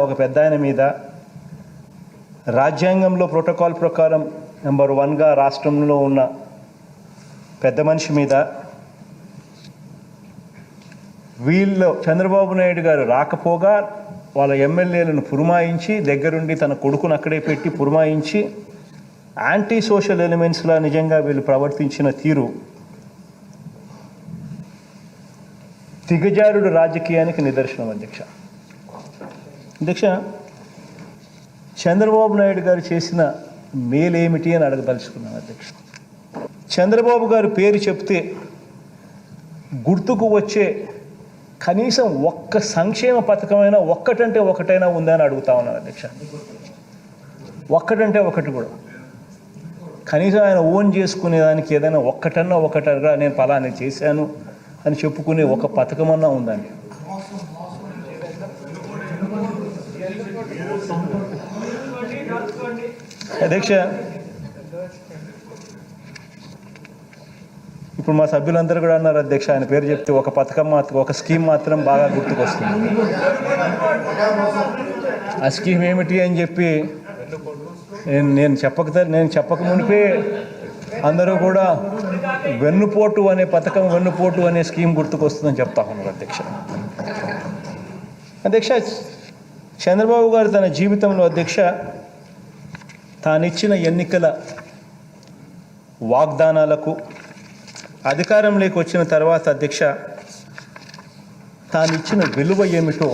ఒక పెద్దాయన మీద రాజ్యాంగంలో ప్రోటోకాల్ ప్రకారం నెంబర్ 1గా రాష్ట్రంలో ఉన్న పెద్ద మనిషి మీద వీళ్ళు చంద్రబాబు నాయుడు గారు రాకపోగా వాళ్ళ ఎమ్మెల్యేలను పురమాయించి దగ్గరుండి తన కొడుకును అక్కడే పెట్టి పురమాయించి యాంటీ సోషల్ ఎలిమెంట్స్లా నిజంగా వీళ్ళు ప్రవర్తించిన తీరు దిగజారుడు రాజకీయానికి నిదర్శనం. అధ్యక్ష, చంద్రబాబు నాయుడు గారు చేసిన మేలేమిటి అని అడగదలుచుకున్నాను. అధ్యక్ష, చంద్రబాబు గారు పేరు చెప్తే గుర్తుకు వచ్చే కనీసం ఒక్క సంక్షేమ పథకమైనా ఒక్కటంటే ఒకటైనా ఉందా అని అడుగుతా ఉన్నాను. అధ్యక్ష, ఒక్కటంటే ఒకటి కూడా కనీసం ఆయన ఓన్ చేసుకునేదానికి ఏదైనా ఒకటగా నేను ఫలాన్ని చేశాను అని చెప్పుకునే ఒక పథకమన్నా ఉందండి. అధ్యక్ష, ఇప్పుడు మా సభ్యులందరూ కూడా అన్నారు అధ్యక్ష, ఆయన పేరు చెప్తే ఒక పథకం మాత్రం, ఒక స్కీమ్ మాత్రం బాగా గుర్తుకొస్తుంది. ఆ స్కీమ్ ఏమిటి అని చెప్పి నేను చెప్పక మునిపే అందరూ కూడా వెన్నుపోటు అనే పథకం, వెన్నుపోటు అనే స్కీమ్ గుర్తుకొస్తుందని చెప్తా ఉన్నారు. అధ్యక్ష, చంద్రబాబు గారు తన జీవితంలో అధ్యక్ష తానిచ్చిన ఎన్నికల వాగ్దానాలకు అధికారంలోకి వచ్చిన తర్వాత అధ్యక్ష తానిచ్చిన విలువ ఏమిటో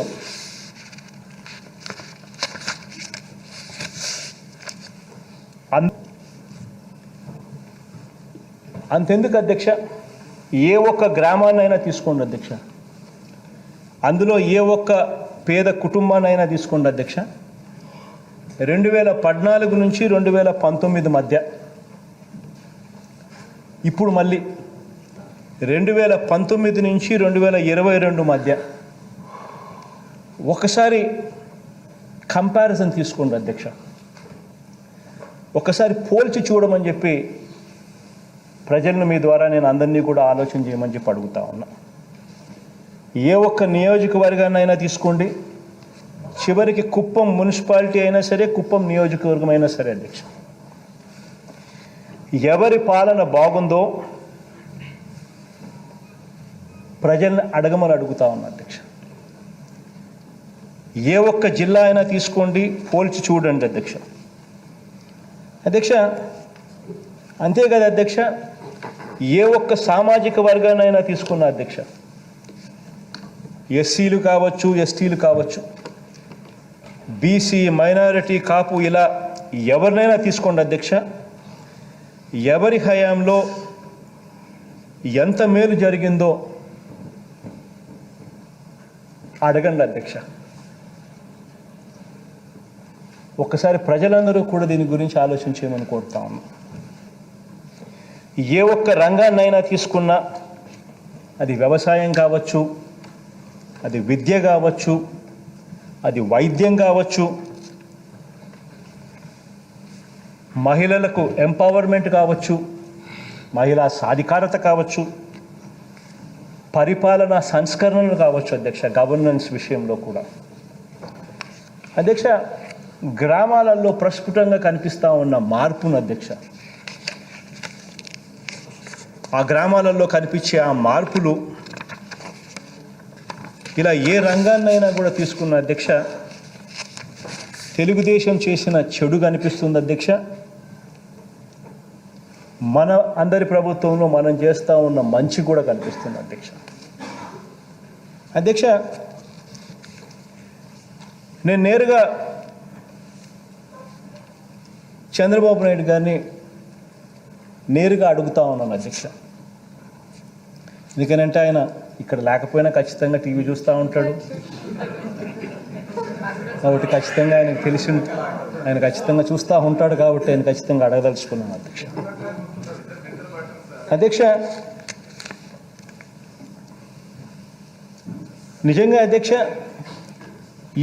అంతెందుకు అధ్యక్ష, ఏ ఒక్క గ్రామాన్నైనా తీసుకోండి అధ్యక్ష, అందులో ఏ ఒక్క పేద కుటుంబాన్నైనా తీసుకోండి అధ్యక్ష, 2014 నుంచి 2019 మధ్య, ఇప్పుడు మళ్ళీ 2019 నుంచి 2022 మధ్య ఒకసారి కంపారిజన్ తీసుకోండి అధ్యక్ష, ఒకసారి పోల్చి చూడమని చెప్పి ప్రజలను మీ ద్వారా నేను అందరినీ కూడా ఆలోచన చేయమని చెప్పి అడుగుతా ఉన్నా. ఏ ఒక్క నియోజకవర్గాన్నైనా తీసుకోండి, చివరికి కుప్పం మున్సిపాలిటీ అయినా సరే, కుప్పం నియోజకవర్గం అయినా సరే అధ్యక్ష, ఎవరి పాలన బాగుందో ప్రజల్ని అడగమని అడుగుతా ఉన్నా అధ్యక్ష. ఏ ఒక్క జిల్లా అయినా తీసుకోండి, పోల్చి చూడండి అధ్యక్ష. అంతే కదా అధ్యక్ష, ఏ ఒక్క సామాజిక వర్గాన్నైనా తీసుకున్న అధ్యక్ష, ఎస్సీలు కావచ్చు, ఎస్టీలు కావచ్చు, బీసీ, మైనారిటీ, కాపు, ఇలా ఎవరినైనా తీసుకోండి అధ్యక్ష, ఎవరి హయాంలో ఎంత మేలు జరిగిందో అడగండి అధ్యక్ష. ఒక్కసారి ప్రజలందరూ కూడా దీని గురించి ఆలోచించేయమని కోరుతా ఉన్నాం. ఏ ఒక్క రంగాన్నైనా తీసుకున్నా, అది వ్యవసాయం కావచ్చు, అది విద్య కావచ్చు, అది వైద్యం కావచ్చు, మహిళలకు ఎంపవర్మెంట్ కావచ్చు, మహిళా సాధికారత కావచ్చు, పరిపాలనా సంస్కరణలు కావచ్చు అధ్యక్ష, గవర్నెన్స్ విషయంలో కూడా అధ్యక్ష, గ్రామాలలో ప్రస్ఫుటంగా కనిపిస్తూ ఉన్న మార్పును అధ్యక్ష, ఆ గ్రామాలలో కనిపించే ఆ మార్పులు ఇలా ఏ రంగాన్నైనా కూడా తీసుకున్న అధ్యక్ష, తెలుగుదేశం చేసిన చెడు కనిపిస్తుంది అధ్యక్ష, మన అందరి ప్రభుత్వంలో మనం చేస్తూ ఉన్న మంచి కూడా కనిపిస్తుంది అధ్యక్ష. నేను నేరుగా చంద్రబాబు నాయుడు గారిని నేరుగా అడుగుతా ఉన్నాను అధ్యక్ష. ఎందుకనంటే ఆయన ఇక్కడ లేకపోయినా ఖచ్చితంగా టీవీ చూస్తూ ఉంటాడు కాబట్టి ఖచ్చితంగా ఆయనకు తెలిసి, ఆయన ఖచ్చితంగా చూస్తూ ఉంటాడు కాబట్టి ఆయన ఖచ్చితంగా అడగదలుచుకున్నాను అధ్యక్ష. నిజంగా అధ్యక్ష,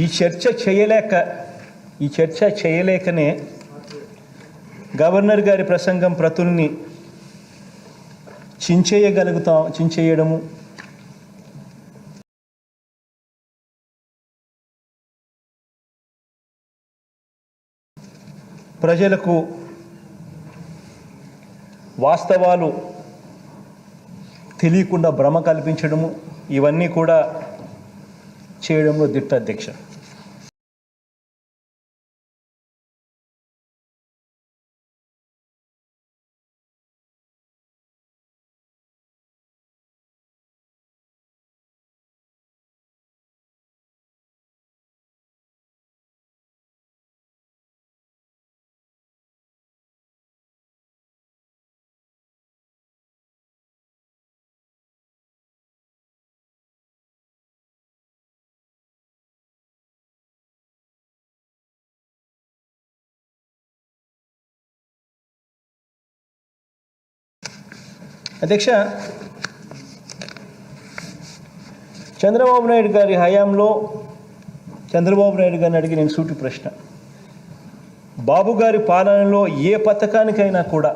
ఈ చర్చ చేయలేకనే గవర్నర్ గారి ప్రసంగం ప్రతుల్ని చించేయడము, ప్రజలకు వాస్తవాలు తెలియకుండా భ్రమ కల్పించడము ఇవన్నీ కూడా చేయడంలో దిట్ట అధ్యక్ష. అధ్యక్ష, చంద్రబాబు నాయుడు గారి హయాంలో చంద్రబాబు నాయుడు గారిని అడిగి నేను సూటి ప్రశ్న, బాబు గారి పాలనలో ఏ పథకానికైనా కూడా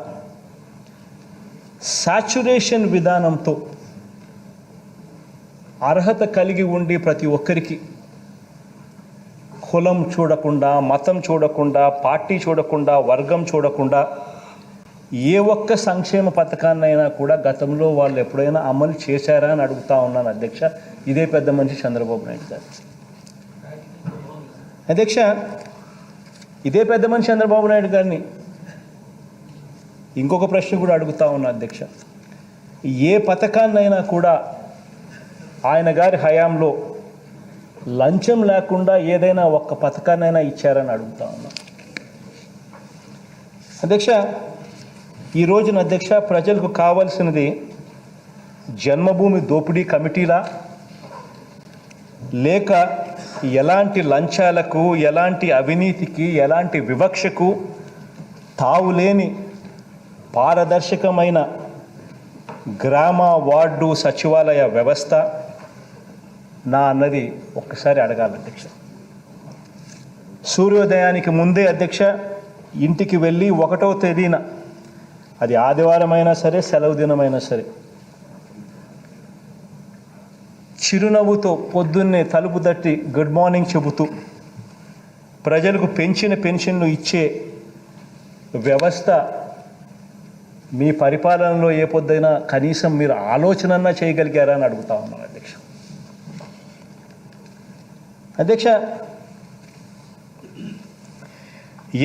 సాచ్యురేషన్ విధానంతో అర్హత కలిగి ఉండి ప్రతి ఒక్కరికి కులం చూడకుండా, మతం చూడకుండా, పార్టీ చూడకుండా, వర్గం చూడకుండా ఏ ఒక్క సంక్షేమ పథకాన్నైనా కూడా గతంలో వాళ్ళు ఎప్పుడైనా అమలు చేశారా అని అడుగుతా ఉన్నాను అధ్యక్ష. ఇదే పెద్ద మనిషి చంద్రబాబు నాయుడు గారు. అధ్యక్ష, ఇదే పెద్ద మనిషి చంద్రబాబు నాయుడు గారిని ఇంకొక ప్రశ్న కూడా అడుగుతా ఉన్నా అధ్యక్ష. ఏ పథకాన్నైనా కూడా ఆయన గారి హయాంలో లంచం లేకుండా ఏదైనా ఒక్క పథకాన్నైనా ఇచ్చారని అడుగుతా ఉన్నా అధ్యక్ష. ఈ రోజున అధ్యక్ష, ప్రజలకు కావాల్సినది జన్మభూమి దోపిడీ కమిటీలా, లేక ఎలాంటి లంచాలకు, ఎలాంటి అవినీతికి, ఎలాంటి వివక్షకు తావులేని పారదర్శకమైన గ్రామ, వార్డు, సచివాలయ వ్యవస్థ నా అన్నది ఒక్కసారి అడగాలి అధ్యక్ష. సూర్యోదయానికి ముందే అధ్యక్ష ఇంటికి వెళ్ళి 1వ తేదీన, అది ఆదివారమైనా సరే, సెలవు దినమైనా సరే, చిరునవ్వుతో పొద్దున్నే తలుపు తట్టి గుడ్ మార్నింగ్ చెబుతూ ప్రజలకు పెంచిన పెన్షన్లు ఇచ్చే వ్యవస్థ మీ పరిపాలనలో ఏ పొద్దైనా కనీసం మీరు ఆలోచనన్నా చేయగలిగారా అని అడుగుతా ఉన్నాను అధ్యక్ష. అధ్యక్ష,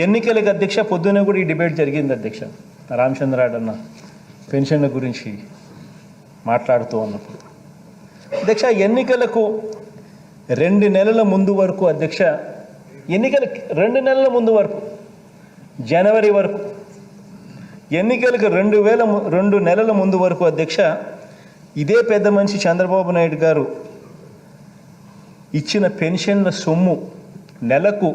ఎన్నికలకు అధ్యక్ష పొద్దున్నే కూడా ఈ డిబేట్ జరిగింది అధ్యక్ష. రామచంద్రారెడ్డి అన్న పెన్షన్ల గురించి మాట్లాడుతూ ఉన్నప్పుడు అధ్యక్ష, ఎన్నికలకు 2 నెలల ముందు వరకు అధ్యక్ష, ఎన్నికలకు 2 నెలల ముందు వరకు, జనవరి వరకు, ఎన్నికలకు 2 నెలల ముందు వరకు అధ్యక్ష, ఇదే పెద్ద మనిషి చంద్రబాబు నాయుడు గారు ఇచ్చిన పెన్షన్ల సొమ్ము నెలకు